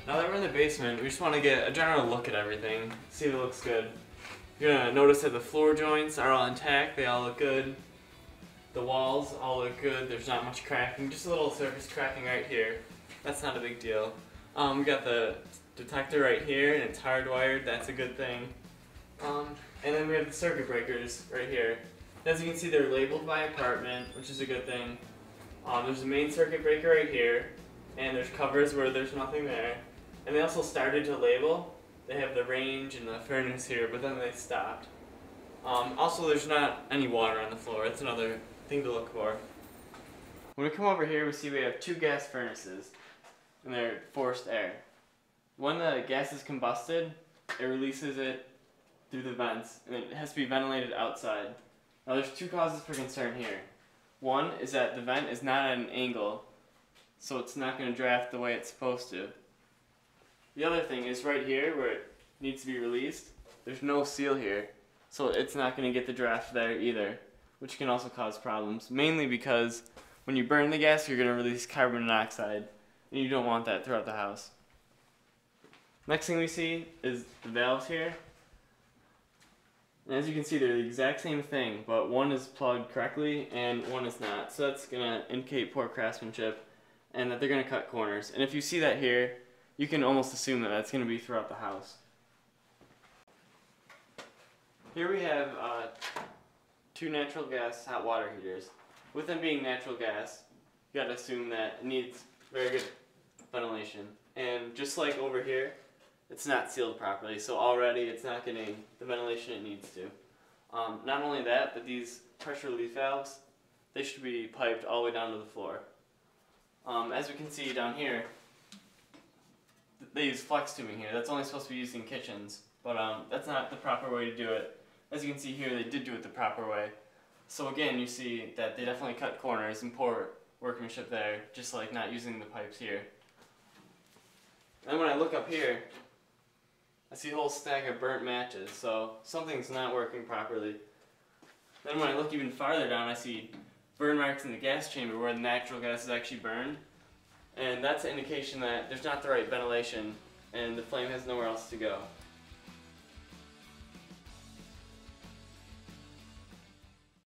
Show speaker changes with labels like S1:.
S1: Now that we're in the basement, we just want to get a general look at everything, see if it looks good. You're going to notice that the floor joints are all intact, they all look good. The walls all look good, there's not much cracking, just a little surface cracking right here. That's not a big deal. We got the detector right here and it's hardwired, that's a good thing. And then we have the circuit breakers right here. As you can see, they're labeled by apartment, which is a good thing. There's a main circuit breaker right here, and there's covers where there's nothing there. And they also started to label. They have the range and the furnace here, but then they stopped. Also, there's not any water on the floor. That's another thing to look for. When we come over here, we see we have two gas furnaces, and they're forced air. When the gas is combusted, it releases it through the vents, and it has to be ventilated outside. Now there's two causes for concern here. One is that the vent is not at an angle, so it's not going to draft the way it's supposed to. The other thing is right here where it needs to be released, there's no seal here, so it's not going to get the draft there either, which can also cause problems, mainly because when you burn the gas you're going to release carbon monoxide, and you don't want that throughout the house. Next thing we see is the valves here. And as you can see, they're the exact same thing, but one is plugged correctly and one is not. So that's going to indicate poor craftsmanship and that they're going to cut corners. And if you see that here, you can almost assume that that's going to be throughout the house. Here we have two natural gas hot water heaters. With them being natural gas, you got to assume that it needs very good ventilation. And just like over here, it's not sealed properly, so already it's not getting the ventilation it needs to. Not only that, but these pressure relief valves, they should be piped all the way down to the floor. As we can see down here, they use flex tubing here. That's only supposed to be used in kitchens, but that's not the proper way to do it. As you can see here, they did do it the proper way. So again, you see that they definitely cut corners and poor workmanship there, just like not using the pipes here. And when I look up here, I see a whole stack of burnt matches, so something's not working properly. Then when I look even farther down, I see burn marks in the gas chamber where the natural gas is actually burned. And that's an indication that there's not the right ventilation and the flame has nowhere else to go.